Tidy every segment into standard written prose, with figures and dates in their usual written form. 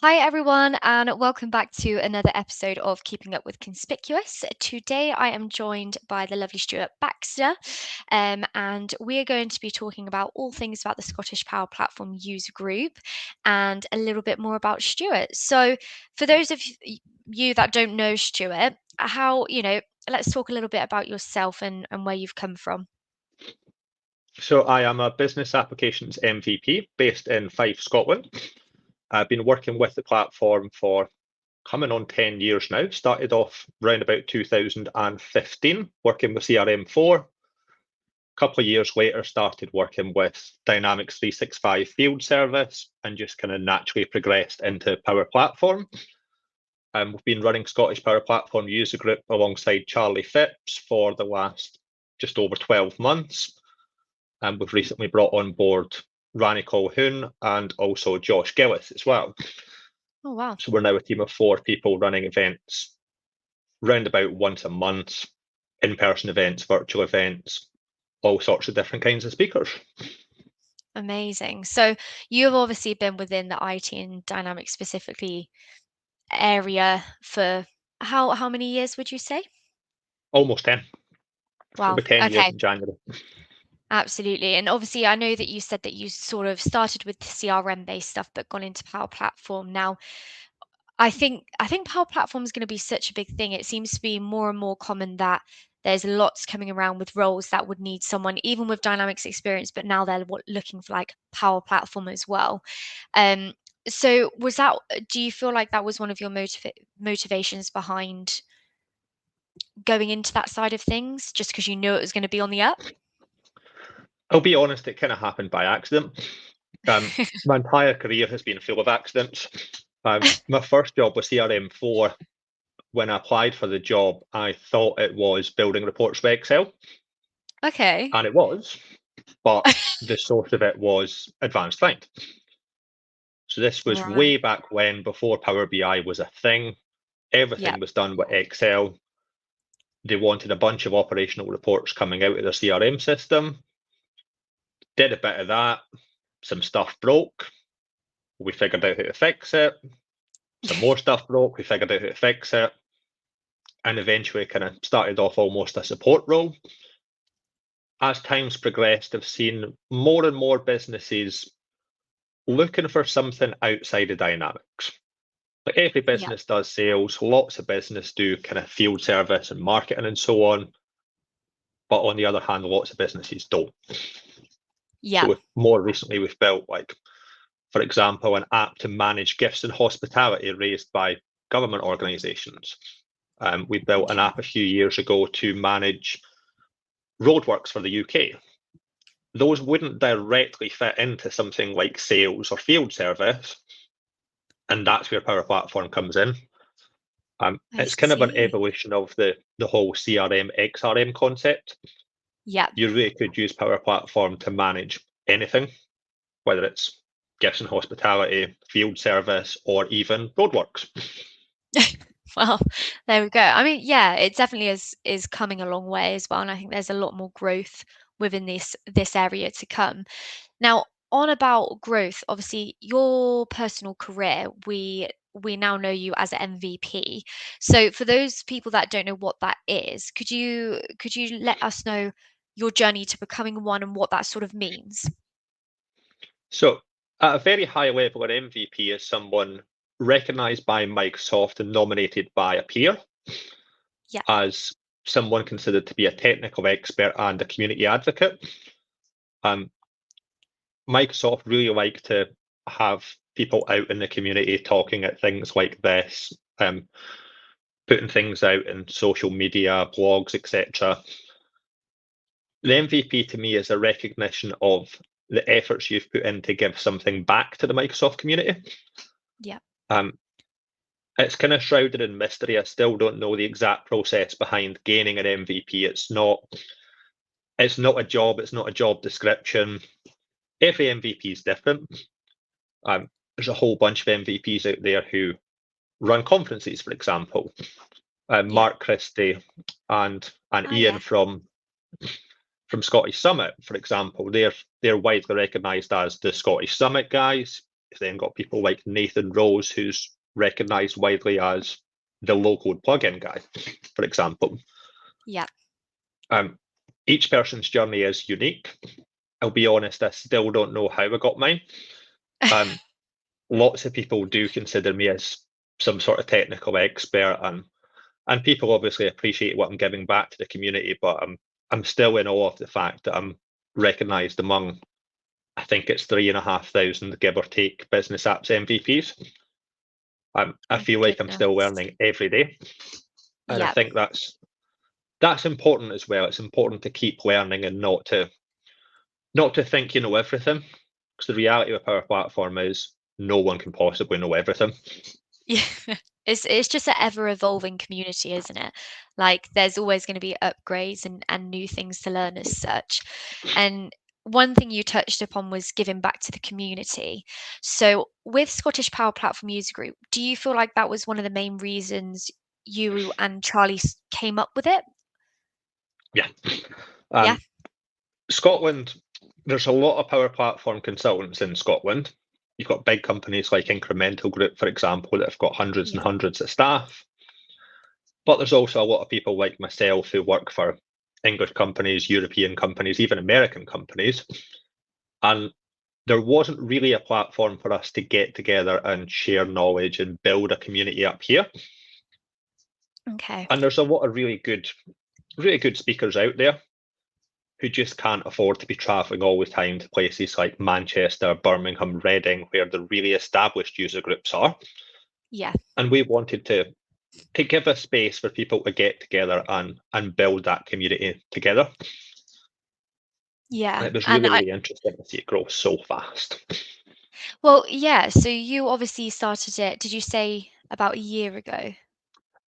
Hi, everyone, and welcome back to another episode of Keeping Up with Conspicuous. Today, I am joined by the lovely Stuart Baxter, and we are going to be talking about all things about the Scottish Power Platform user group and a little bit more about Stuart. So, for those of you that don't know Stuart, let's talk a little bit about yourself and where you've come from. So I am a business applications MVP based in Fife, Scotland. I've been working with the platform for coming on 10 years now. Started off around about 2015 working with CRM4. A couple of years later, started working with Dynamics 365 field service and just kind of naturally progressed into Power Platform. We've been running Scottish Power Platform user group alongside Charlie Phipps for the last just over 12 months. And we've recently brought on board Rani Colhoun and also Josh Gillis as well. Oh, wow. So we're now a team of 4 people running events round about once a month, in-person events, virtual events, all sorts of different kinds of speakers. Amazing. So, you've obviously been within the IT and Dynamics specifically area for how many years would you say? Almost 10. It'll Wow. be 10 years Okay. in January. Absolutely. And obviously, I know that you said that you sort of started with the CRM based stuff, but gone into Power Platform. Now, I think Power Platform is going to be such a big thing. It seems to be more and more common that there's lots coming around with roles that would need someone even with Dynamics experience, but now they're looking for like Power Platform as well. Um, so was that? Do you feel like that was one of your motivations behind going into that side of things, just because you knew it was going to be on the up? I'll be honest, it kind of happened by accident. My entire career has been full of accidents. My first job was CRM4. When I applied for the job, I thought it was building reports with Excel, Okay. and it was, but the source of it was advanced find. So this was Right. way back when, before Power BI was a thing. Yeah. Everything was done with Excel. They wanted a bunch of operational reports coming out of their CRM system. Did a bit of that. Some stuff broke. We figured out how to fix it. Some more stuff broke. We figured out how to fix it. And eventually kind of started off almost a support role. As time's progressed, I've seen more and more businesses looking for something outside of Dynamics. Like every Yeah. business does sales, lots of business do kind of field service and marketing and so on. But on the other hand, lots of businesses don't. Yeah. So more recently, we've built, like, for example, an app to manage gifts and hospitality raised by government organisations. We built an Okay. app a few years ago to manage roadworks for the UK. Those wouldn't directly fit into something like sales or field service, and that's where Power Platform comes in. I It's kind of an see. evolution of the whole CRM XRM concept. Yeah. You really could use Power Platform to manage anything, whether it's gifts and hospitality, field service, or even roadworks. Well, there we go. I mean, yeah, it definitely is coming a long way as well, and I think there's a lot more growth within this area to come. Now, on about growth, obviously your personal career, we now know you as an MVP. So for those people that don't know what that is, could you let us know your journey to becoming one and what that sort of means? So, at a very high level, an MVP is someone recognized by Microsoft and nominated by a peer Yeah. as someone considered to be a technical expert and a community advocate. Um, Microsoft really like to have people out in the community talking at things like this, putting things out in social media, blogs, etc. The MVP to me is a recognition of the efforts you've put in to give something back to the Microsoft community. Yeah. Um, it's kind of shrouded in mystery. I still don't know the exact process behind gaining an MVP. It's not a job. It's not a job description. Every MVP is different. There's a whole bunch of MVPs out there who run conferences, for example. Yeah. Mark Christie and Ah, Ian yeah. from Scottish Summit, for example, they're widely recognised as the Scottish Summit guys. You've then got people like Nathan Rose, who's recognised widely as the low-code plugin guy, for example. Yeah. Um, each person's journey is unique. I'll be honest, I still don't know how I got mine. Um, Lots of people do consider me as some sort of technical expert, and people obviously appreciate what I'm giving back to the community, but I'm still in awe of the fact that I'm recognised among, I think it's 3,500, give or take, business apps MVPs. I My feel like I'm still goodness. learning every day, and I Yeah. think that's important as well. It's important to keep learning and not to think you know everything, because the reality of a Power Platform is no one can possibly know everything. Yeah. It's just an ever evolving community, isn't it? Like there's always going to be upgrades and new things to learn as such. And one thing you touched upon was giving back to the community. So with Scottish Power Platform User Group, do you feel like that was one of the main reasons you and Charlie came up with it? Yeah. Yeah. Um, Scotland, there's a lot of Power Platform consultants in Scotland. You've got big companies like Incremental Group, for example, that have got hundreds and Yeah. hundreds of staff. But there's also a lot of people like myself who work for English companies, European companies, even American companies. And there wasn't really a platform for us to get together and share knowledge and build a community up here. Okay. And there's a lot of really good speakers out there who just can't afford to be traveling all the time to places like Manchester, Birmingham, Reading, where the really established user groups are. Yeah. And we wanted to give a space for people to get together and build that community together. Yeah. And it was And really, I really interesting to see it grow so fast. well, yeah, so you obviously started it, did you say about a year ago?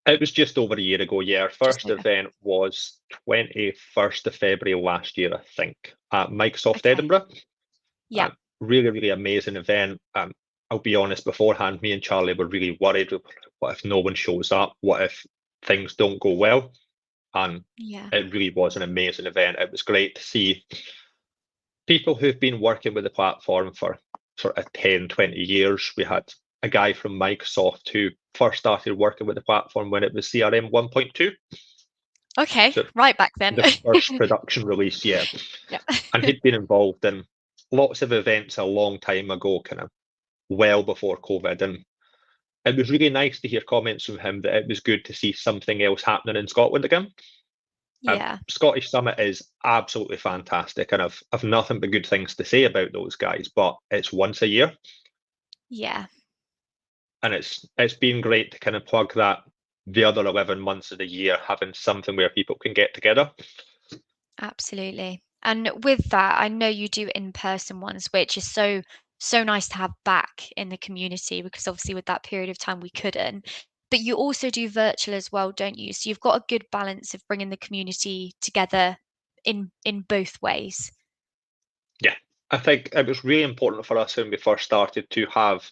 It was just over a year ago, yeah. Our Just first over. event was 21st of February last year, I think, at Microsoft Okay. Edinburgh. Yeah. Really, really amazing event. I'll be honest, beforehand, me and Charlie were really worried. What if no one shows up? What if things don't go well? And Yeah. it really was an amazing event. It was great to see people who've been working with the platform for sort of 10, 20 years. We had a guy from Microsoft who first started working with the platform when it was CRM 1.2. Okay, So right back then. the first production release, yeah. Yeah. And he'd been involved in lots of events a long time ago, kind of well before COVID. And it was really nice to hear comments from him that it was good to see something else happening in Scotland again. Yeah. Scottish Summit is absolutely fantastic, and I've nothing but good things to say about those guys. But it's once a year, Yeah. and it's been great to kind of plug that the other 11 months of the year, having something where people can get together. Absolutely. And with that, I know you do in-person ones, which is so nice to have back in the community because obviously with that period of time we couldn't. But you also do virtual as well, don't you? So you've got a good balance of bringing the community together in both ways. Yeah, I think it was really important for us when we first started to have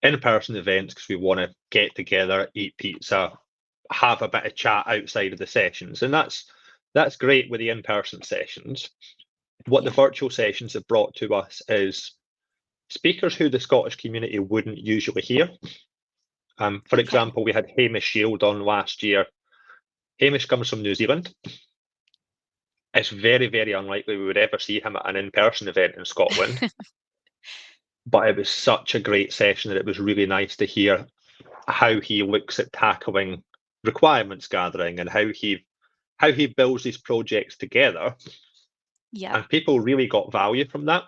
in-person events because we want to get together, eat pizza, have a bit of chat outside of the sessions, and that's great with the in-person sessions. What the Yeah. virtual sessions have brought to us is speakers who the Scottish community wouldn't usually hear. For Okay. example, we had Hamish Shield on last year. Hamish comes from New Zealand. It's very, very unlikely we would ever see him at an in-person event in Scotland, but it was such a great session that it was really nice to hear how he looks at tackling requirements gathering and how he builds these projects together. Yeah. And people really got value from that.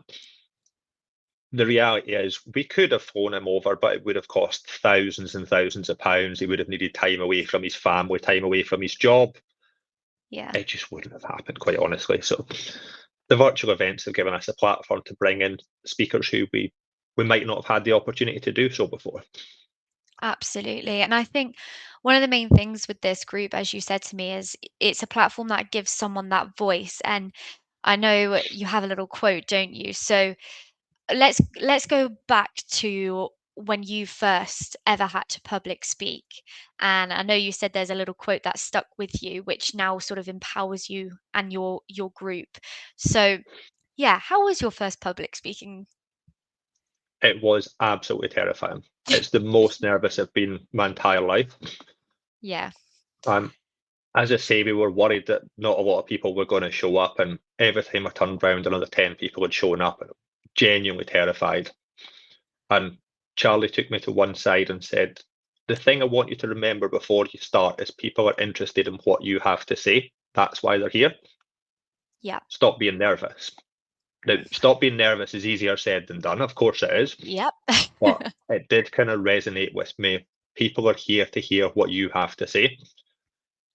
The reality is we could have flown him over, but it would have cost thousands and thousands of pounds. He would have needed time away from his family, time away from his job. Yeah. It just wouldn't have happened, quite honestly. So the virtual events have given us a platform to bring in speakers who we might not have had the opportunity to do so before. Absolutely. And I think one of the main things with this group, as you said to me, is it's a platform that gives someone that voice. And I know you have a little quote, don't you? So let's go back to when you first ever had to public speak. And I know you said there's a little quote that stuck with you, which now sort of empowers you and your group. So yeah, how was your first public speaking? It was absolutely terrifying. It's the most nervous I've been my entire life. Yeah. Um, as I say, we were worried that not a lot of people were going to show up, and every time I turned round, another 10 people had shown up, and genuinely terrified. And Charlie took me to one side and said, "The thing I want you to remember before you start is people are interested in what you have to say. That's why they're here. Yeah. Stop being nervous." Now, stop being nervous is easier said than done. Of course it is. Yep. But it did kind of resonate with me. People are here to hear what you have to say.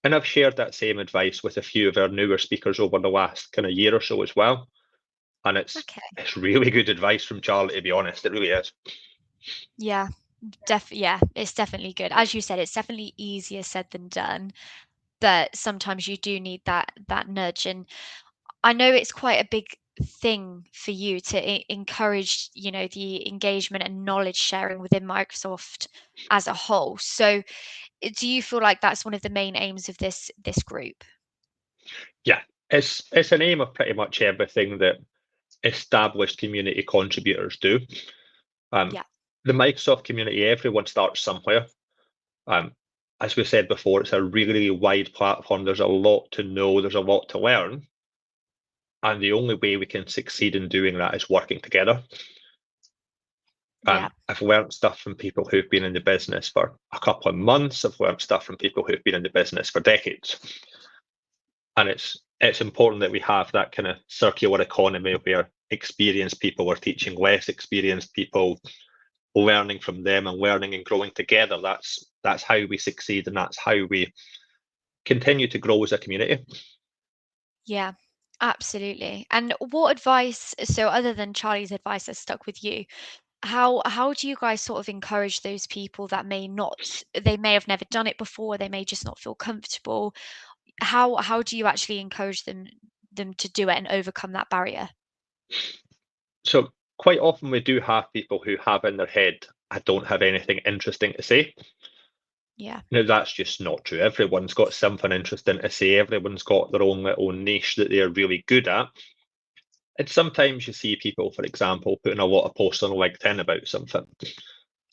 And I've shared that same advice with a few of our newer speakers over the last kind of year or so as well. And Okay. it's really good advice from Charlie, to be honest. It really is. Yeah. Yeah, it's definitely good. As you said, it's definitely easier said than done, but sometimes you do need that nudge. And I know it's quite a big thing for you to encourage, the engagement and knowledge sharing within Microsoft as a whole. So, do you feel like that's one of the main aims of this group? Yeah, it's an aim of pretty much everything that established community contributors do. Um, Yeah, the Microsoft community, everyone starts somewhere. Um, as we said before, it's a really, really wide platform. There's a lot to know, there's a lot to learn. And the only way we can succeed in doing that is working together. yeah, I've learned stuff from people who've been in the business for a couple of months. I've learned stuff from people who've been in the business for decades. And it's important that we have that kind of circular economy where experienced people are teaching less experienced people, learning from them and learning and growing together. That's how we succeed, and that's how we continue to grow as a community. yeah, absolutely. And what advice, so other than Charlie's advice that stuck with you, how do you guys sort of encourage those people that they may have never done it before, they may just not feel comfortable? How do you actually encourage them to do it and overcome that barrier? So quite often we do have people who have in their head, I don't have anything interesting to say. Yeah, Now that's just not true. Everyone's got something interesting to say. Everyone's got their own little niche that they're really good at. And sometimes you see people, for example, putting a lot of posts on LinkedIn about something,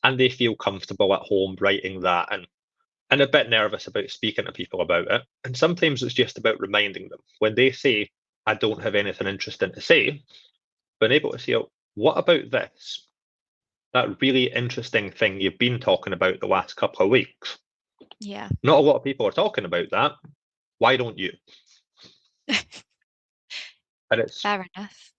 and they feel comfortable at home writing that and a bit nervous about speaking to people about it. And sometimes it's just about reminding them when they say, I don't have anything interesting to say, being able to say, oh, what about this? That really interesting thing you've been talking about the last couple of weeks. yeah. Not a lot of people are talking about that. Why don't you? And Fair enough.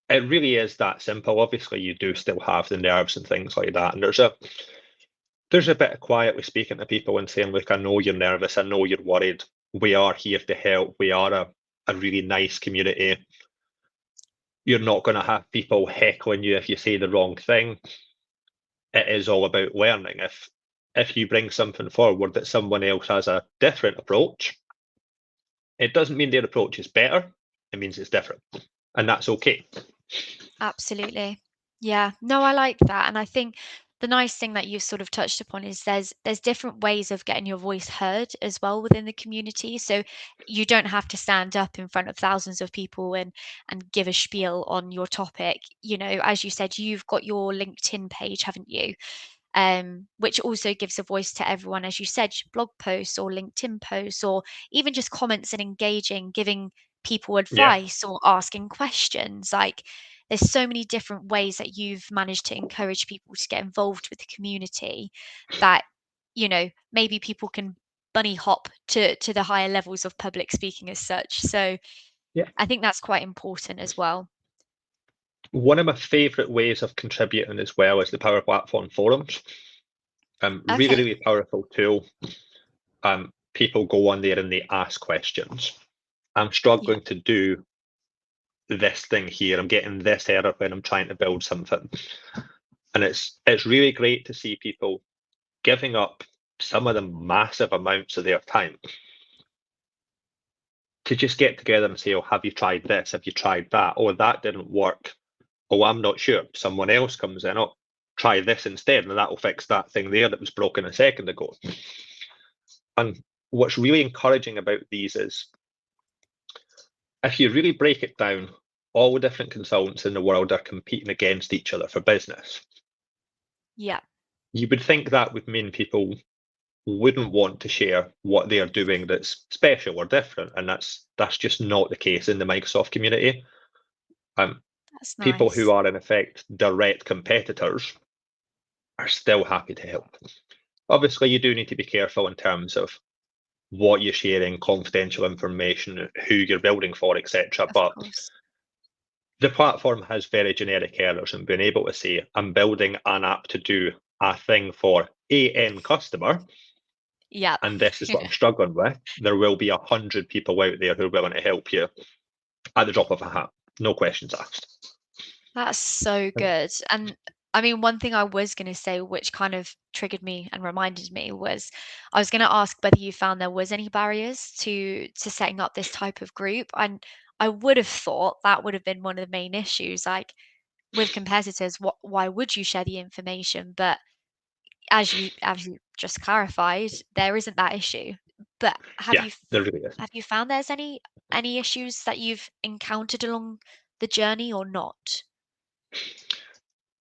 it really is that simple. Obviously, you do still have the nerves and things like that. And there's a bit of quietly speaking to people and saying, look, I know you're nervous, I know you're worried. We are here to help. We are a really nice community. You're not going to have people heckling you if you say the wrong thing. It is all about learning. If you bring something forward that someone else has a different approach, it doesn't mean their approach is better. It means it's different, and that's okay. Absolutely. Yeah. No, I like that. And I think the nice thing that you've sort of touched upon is there's different ways of getting your voice heard as well within the community. So you don't have to stand up in front of thousands of people and give a spiel on your topic. As you said, you've got your LinkedIn page, haven't you? Which also gives a voice to everyone, as you said, blog posts or LinkedIn posts, or even just comments and engaging, giving people Yeah, advice or asking questions. Like, there's so many different ways that you've managed to encourage people to get involved with the community that, maybe people can bunny hop to the higher levels of public speaking as such. So yeah. I think that's quite important as well. One of my favourite ways of contributing as well is the Power Platform forums. Really, Okay. really powerful tool. People go on there and they ask questions. I'm Yeah. struggling to do this thing here. I'm getting this error when I'm trying to build something. And it's really great to see people giving up some of them massive amounts of their time to just get together and say, oh, have you tried this? Have you tried that? Oh, that didn't work. Oh, I'm not sure. Someone else comes in, oh, try this instead, and that'll fix that thing there that was broken a second ago. And what's really encouraging about these is if you really break it down, all the different consultants in the world are competing against each other for business. Yeah, You would think that would mean people wouldn't want to share what they are doing that's special or different, and that's just not the case in the Microsoft community. Um, that's People who nice. are in effect direct competitors are still happy to help. Obviously, you do need to be careful in terms of what you're sharing, confidential information, who you're building for, etc. Of But course. the platform has very generic errors, and being able to say, I'm building an app to do a thing for a end customer, Yeah. and this is what I'm struggling with, there will be 100 people out there who are willing to help you at the drop of a hat. No questions asked. That's so good. And I mean, one thing I was going to say, which kind of triggered me and reminded me, was I was going to ask whether you found there was any barriers to setting up this type of group. And I would have thought that would have been one of the main issues. Like with competitors, why would you share the information? But as you just clarified, there isn't that issue. But Yeah, there really is. have you found there's any issues that you've encountered along the journey or not?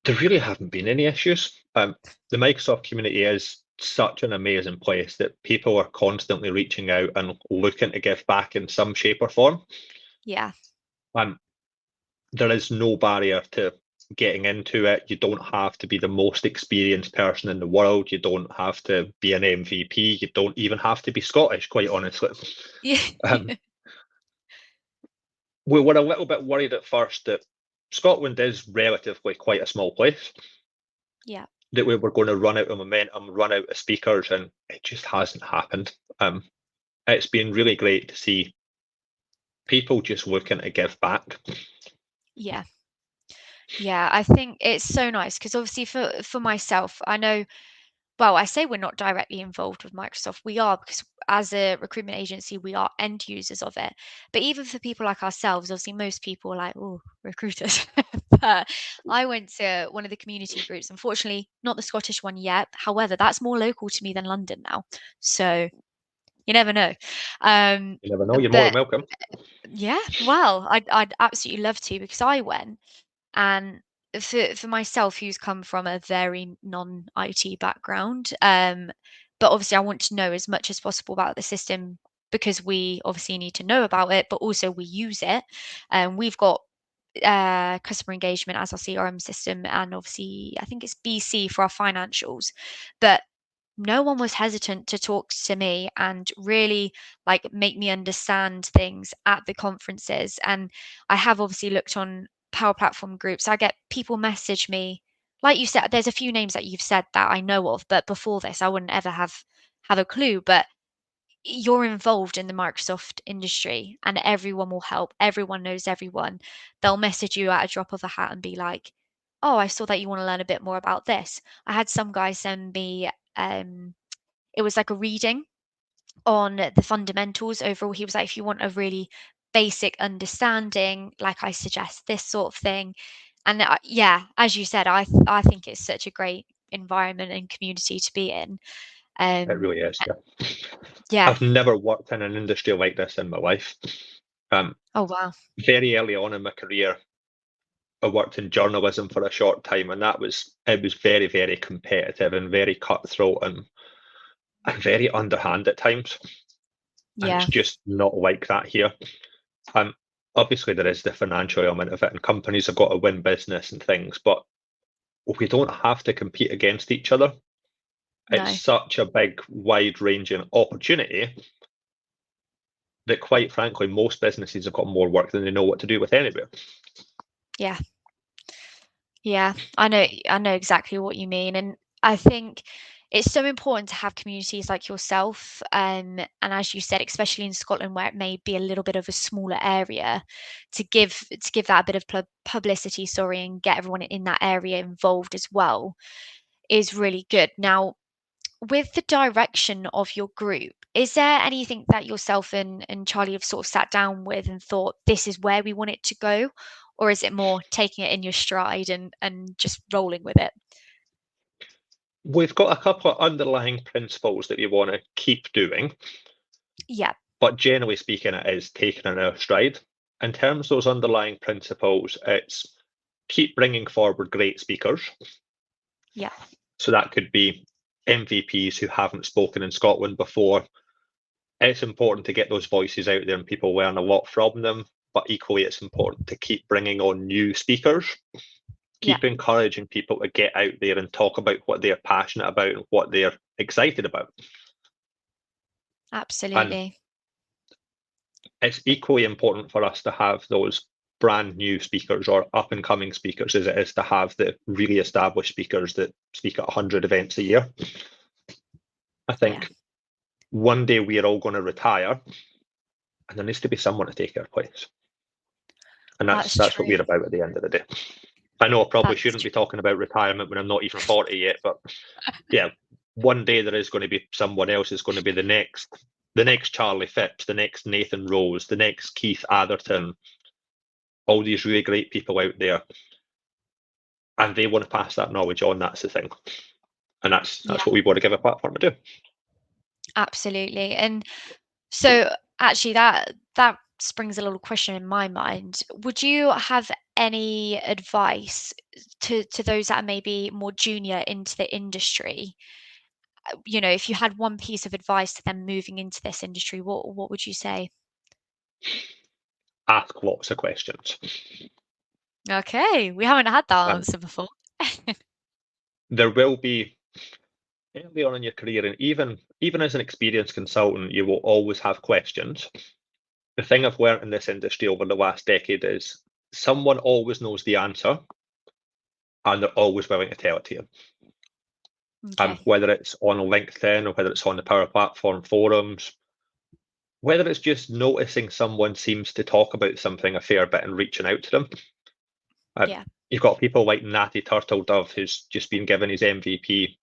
There really haven't been any issues. The Microsoft community is such an amazing place that people are constantly reaching out and looking to give back in some shape or form. Yeah. Um, there is no barrier to getting into it. You don't have to be the most experienced person in the world. You don't have to be an MVP. You don't even have to be Scottish, quite honestly. Yeah. Um, we were a little bit worried at first that Scotland is relatively quite a small place, Yeah. that we were going to run out of momentum, run out of speakers, and it just hasn't happened. It's been really great to see people just looking to give back. Yeah. Yeah. I think it's so nice because obviously for myself, I know, well, I say we're not directly involved with Microsoft. We are because as a recruitment agency, we are end users of it. But even for people like ourselves, obviously most people are like, oh, recruiters. But I went to one of the community groups, unfortunately, not the Scottish one yet. However, that's more local to me than London now. So you never know. Um, You never know, you're more than but welcome. yeah, well, I'd absolutely love to because I went and for myself, who's come from a very non-IT background, but obviously I want to know as much as possible about the system because we obviously need to know about it, but also we use it. We've got customer engagement as our CRM system, and obviously I think it's BC for our financials. But no one was hesitant to talk to me and really like make me understand things at the conferences. And I have obviously looked on Power Platform groups. I get people message me, like you said, there's a few names that you've said that I know of, but before this, I wouldn't ever have a clue. But you're involved in the Microsoft industry and everyone will help. Everyone knows everyone. They'll message you at a drop of a hat and be like, "Oh, I saw that you want to learn a bit more about this." I had some guy send me it was like a reading on the fundamentals overall. He was like, if you want a really basic understanding, like I suggest this sort of thing. And yeah, as you said, I think it's such a great environment and community to be in. It Um, really is. Yeah. yeah. I've never worked in an industry like this in my life. Um, Oh wow. Very early on in my career, I worked in journalism for a short time, and it was very, very competitive and very cutthroat and very underhand at times. And it's Yeah. just not like that here. Um, Obviously there is the financial element of it, and companies have got to win business and things, but we don't have to compete against each other. It's No. such a big, wide-ranging opportunity that, quite frankly, most businesses have got more work than they know what to do with anywhere. Yeah. Yeah, I know exactly what you mean, and I think it's so important to have communities like yourself, and as you said, especially in Scotland where it may be a little bit of a smaller area, to give that a bit of publicity, sorry, and get everyone in that area involved as well is really good. Now, with the direction of your group, is there anything that yourself and Charlie have sort of sat down with and thought this is where we want it to go? Or is it more taking it in your stride and just rolling with it? We've got a couple of underlying principles that we want to keep doing, Yeah, but generally speaking, it is taken in our stride. in terms of those underlying principles, it's keep bringing forward great speakers. Yeah. So that could be MVPs who haven't spoken in Scotland before. It's important to get those voices out there and people learn a lot from them, but equally it's important to keep bringing on new speakers, Yeah. keep encouraging people to get out there and talk about what they're passionate about and what they're excited about. And Absolutely. it's equally important for us to have those brand new speakers or up and coming speakers as it is to have the really established speakers that speak at 100 events a year. I Yeah. think one day we're all going to retire and there needs to be someone to take our place. And That's that's what true. we're about at the end of the day. I know I probably That's shouldn't true. be talking about retirement when I'm not even 40 yet, but yeah, one day there is going to be someone else who's going to be the next Charlie Phipps, the next Nathan Rose, the next Keith Atherton, all these really great people out there. And they want to pass that knowledge on, that's the thing. And that's Yeah, what we want to give a platform to do. absolutely. And so actually that springs a little question in my mind. Would you have any advice to those that are maybe more junior into the industry? If you had one piece of advice to them moving into this industry, what would you say? Ask lots of questions. Okay, we haven't had that Um, answer before. there will be early on in your career, and even as an experienced consultant, you will always have questions. The thing I've learned in this industry over the last decade is someone always knows the answer and they're always willing to tell it to you. Okay. Whether it's on LinkedIn or whether it's on the Power Platform forums, whether it's just noticing someone seems to talk about something a fair bit and reaching out to them. Yeah. You've got people like Natty Turtledove, who's just been given his MVP.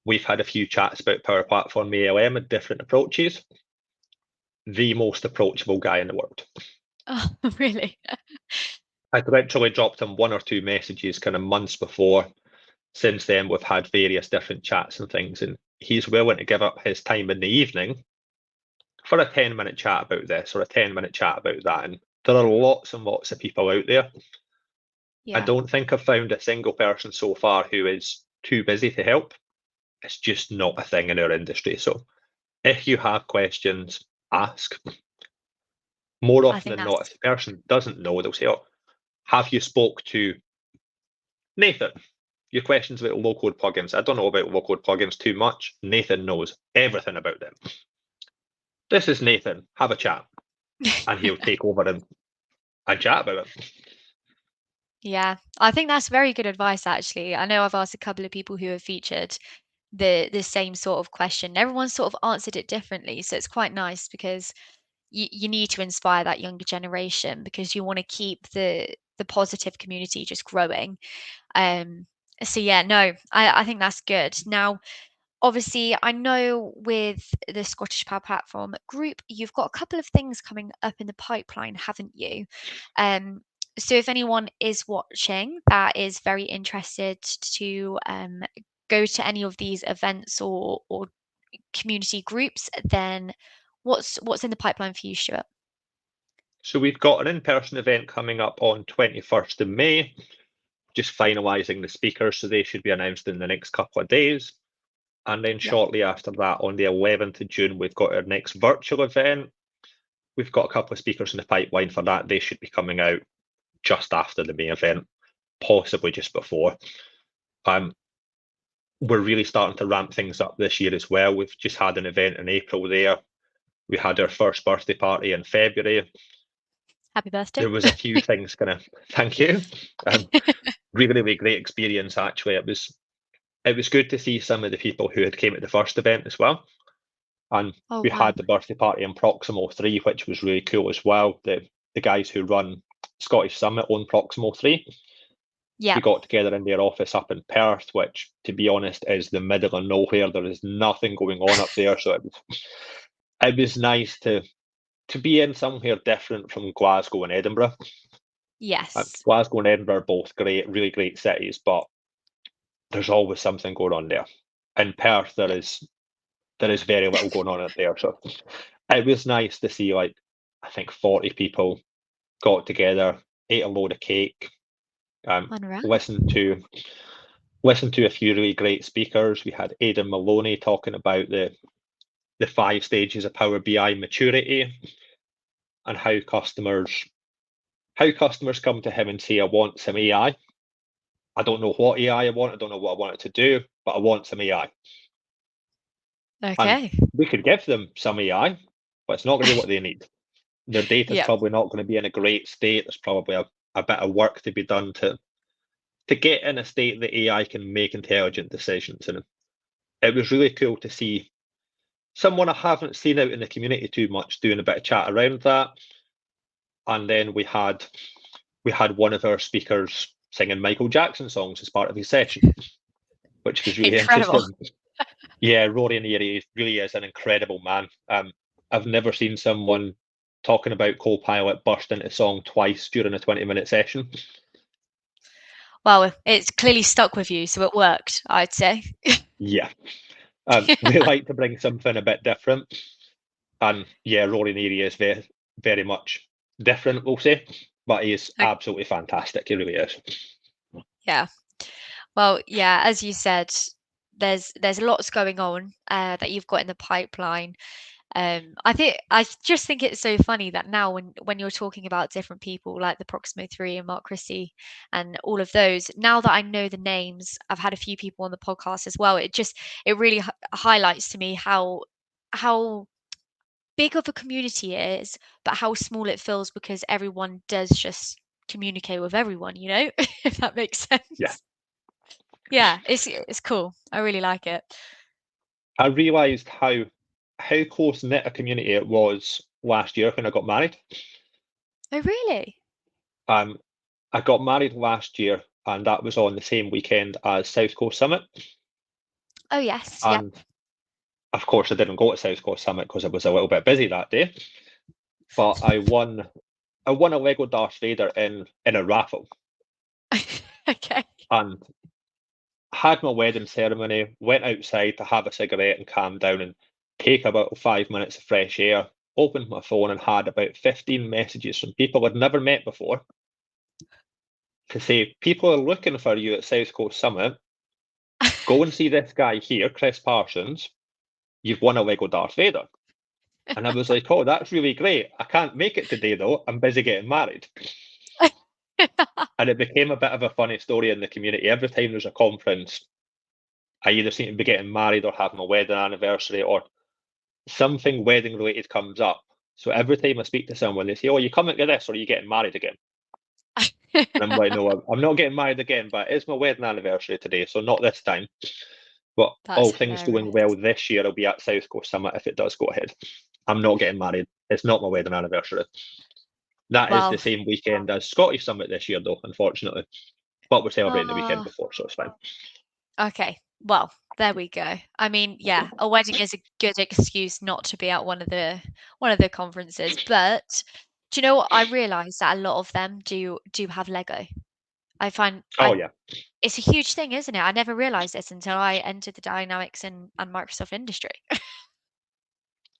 We've had a few chats about Power Platform ALM and different approaches. The most approachable guy in the world. Oh, really? I'd literally dropped him one or two messages kind of months before. Since then, we've had various different chats and things, and he's willing to give up his time in the evening for a 10-minute chat about this or a 10-minute chat about that. And there are lots and lots of people out there. I Yeah. don't think I've found a single person so far who is too busy to help. It's just not a thing in our industry. So if you have questions, ask. More I often think than not, that's if the person doesn't know, they'll say, "Oh, have you spoke to Nathan? Your questions about low-code plugins. I don't know about low-code plugins too much. Nathan knows everything about them. This is Nathan. Have a chat." And he'll take over and chat about it. Yeah, I think that's very good advice, actually. I know I've asked a couple of people who have featured the same sort of question. Everyone sort of answered it differently, so it's quite nice because you need to inspire that younger generation because you want to keep the positive community just growing. So yeah, no, I think that's good. Now, obviously, I know with the Scottish Power Platform group, you've got a couple of things coming up in the pipeline, haven't you? Um, so if anyone is watching that is very interested to go to any of these events or community groups, then what's in the pipeline for you, Stuart? So we've got an in-person event coming up on 21st of May, just finalising the speakers, so they should be announced in the next couple of days. And then Yeah. shortly after that, on the 11th of June, we've got our next virtual event. We've got a couple of speakers in the pipeline for that. They should be coming out just after the May event, possibly just before. We're really starting to ramp things up this year as well. We've just had an event in April there. We had our first birthday party in February. Happy birthday. There was a few things kind of, thank you. Really, really great experience, actually. It was good to see some of the people who had came at the first event as well. And Oh, we wow. had the birthday party in Proximo 3, which was really cool as well. The guys who run Scottish Summit own Proximo 3. Yeah. We got together in their office up in Perth, which, to be honest, is the middle of nowhere. There is nothing going on up there. So it was nice to be in somewhere different from Glasgow and Edinburgh. Yes. Glasgow and Edinburgh are both great, really great cities, but there's always something going on there. In Perth, there Yeah. is very little going on up there. So it was nice to see, like, I think 40 people got together, ate a load of cake, Unreal. listened to a few really great speakers. We had Aidan Maloney talking about the 5 stages of Power BI maturity and how customers come to him and say, I want some AI. I don't know what AI I want. I don't know what I want it to do, but I want some AI. And Okay. we could give them some AI, but it's not going to be what they need. Their data is Yeah. probably not going to be in a great state. There's probably a bit of work to be done to get in a state that AI can make intelligent decisions. And it was really cool to see someone I haven't seen out in the community too much doing a bit of chat around that. And then we had one of our speakers singing Michael Jackson songs as part of his session, which was really Incredible. interesting. Yeah, Rory Neary really is an incredible man. I've never seen someone talking about Copilot burst into song twice during a 20-minute session. Well, it's clearly stuck with you, so it worked, I'd say. Yeah. We like to bring something a bit different. And yeah, Rory Neary is very, very much different, we'll say, but he is absolutely fantastic. He really is. Yeah. Well, yeah, as you said, there's lots going on that you've got in the pipeline. I just think it's so funny that now when you're talking about different people like the Proximo 3 and Mark Christie and all of those, now that I know the names, I've had a few people on the podcast as well. It really highlights to me how big of a community it is, but how small it feels because everyone does just communicate with everyone, you know, if that makes Yeah. sense. Yeah, it's cool. I really like it. I realised how close knit a community it was last year when I got married. Oh, really? Um, I got married last year, and that was on the same weekend as South Coast Summit. Oh, yes. Yep. And of course, I didn't go to South Coast Summit because I was a little bit busy that day. But I won a Lego Darth Vader in a raffle, Okay. and had my wedding ceremony. Went outside to have a cigarette and calm down and take about 5 minutes of fresh air. Opened my phone and had about 15 messages from people I'd never met before to say, people are looking for you at South Coast Summit. Go and see this guy here, Chris Parsons. You've won a Lego Darth Vader. And I was like, oh, that's really great. I can't make it today, though. I'm busy getting married. And it became a bit of a funny story in the community. Every time there's a conference, I either seem to be getting married or having a wedding anniversary or something wedding related comes up. So every time I speak to someone, they say, oh, are you coming to this or are you getting married again? And I'm like, no, I'm not getting married again, but it's my wedding anniversary today, so not this time. But all That's things hilarious. going well this year, I'll be at South Coast Summit if it does go ahead. I'm not getting married. It's not my wedding anniversary. That is the Well, same weekend as Scottish Summit this year, though, unfortunately. But we're celebrating the weekend ah, before, so it's fine. okay. Well, there we go. I mean, yeah, a wedding is a good excuse not to be at one of the conferences. But do you know what? I realize that a lot of them do have Lego. I find Oh, I yeah. It's a huge thing, isn't it? I never realized this until I entered the Dynamics and Microsoft industry.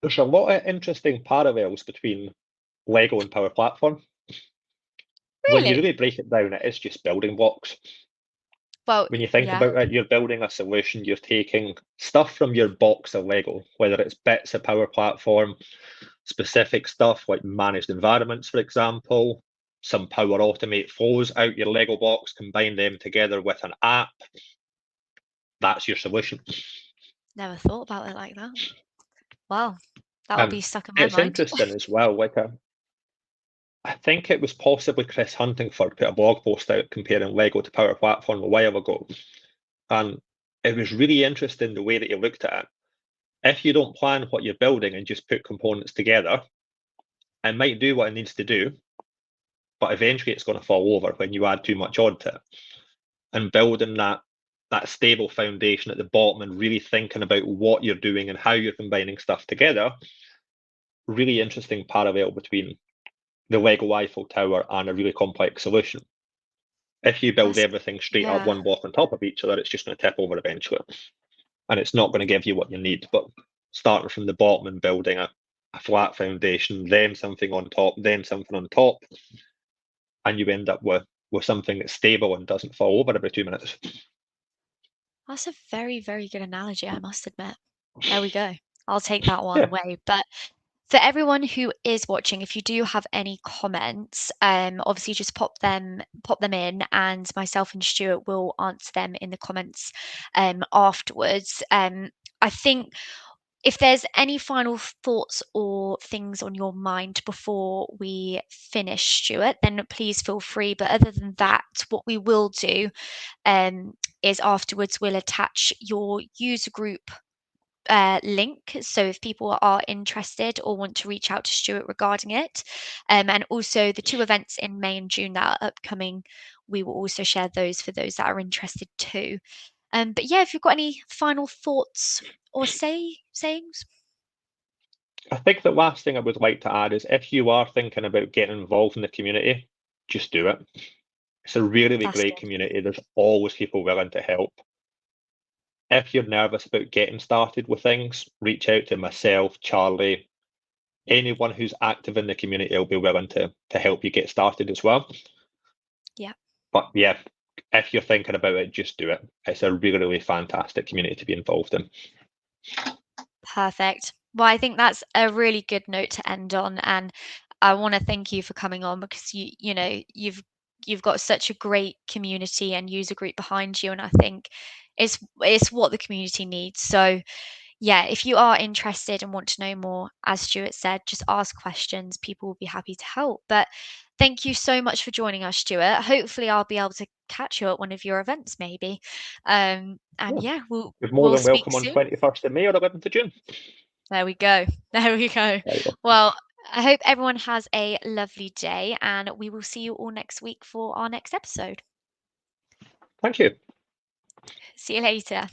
There's a lot of interesting parallels between Lego and Power Platform. When you Really? really break it down, it is just building blocks. Well, When you think yeah. about it, you're building a solution, you're taking stuff from your box of Lego, whether it's bits of Power Platform, specific stuff like managed environments, for example, some Power Automate flows out your Lego box, combine them together with an app. That's your solution. Never thought about it like that. Wow, that'll be And stuck in my it's mind. interesting as well. I think it was possibly Chris Huntingford put a blog post out comparing Lego to Power Platform a while ago. And it was really interesting the way that he looked at it. If you don't plan what you're building and just put components together, it might do what it needs to do, but eventually it's going to fall over when you add too much onto it. And building that stable foundation at the bottom and really thinking about what you're doing and how you're combining stuff together, really interesting parallel between the Lego Eiffel Tower and a really complex solution. If you build That's everything straight up Yeah. one block on top of each other, it's just going to tip over eventually. And it's not going to give you what you need. But starting from the bottom and building a flat foundation, then something on top, then something on top, and you end up with something that's stable and doesn't fall over every 2 minutes. That's a very, very good analogy, I must admit. There we go. I'll take that one Yeah. away. But for everyone who is watching, if you do have any comments, obviously just pop them in, and myself and Stuart will answer them in the comments afterwards. I think if there's any final thoughts or things on your mind before we finish, Stuart, then please feel free. But other than that, what we will do is afterwards we'll attach your user group link. So if people are interested or want to reach out to Stuart regarding it, and also the 2 events in May and June that are upcoming, we will also share those for those that are interested too. But yeah, if you've got any final thoughts or sayings. I think the last thing I would like to add is if you are thinking about getting involved in the community, just do it. It's a really, really That's great good. community. There's always people willing to help. If you're nervous about getting started with things, reach out to myself, Charlie, anyone who's active in the community will be willing to help you get started as well. Yeah. But yeah, if you're thinking about it, just do it. It's a really, really fantastic community to be involved in. Perfect. Well, I think that's a really good note to end on, and I want to thank you for coming on because you've got such a great community and user group behind you, and I think it's what the community needs. So yeah, if you are interested and want to know more, as Stuart said, just ask questions. People will be happy to help. But thank you so much for joining us, Stuart. Hopefully, I'll be able to catch you at one of your events, maybe. And Yeah. yeah, You're more we'll than speak welcome on soon. 21st of May or 11th of June. There we go. There we go. There you go. Well, I hope everyone has a lovely day, and we will see you all next week for our next episode. Thank you. See you later.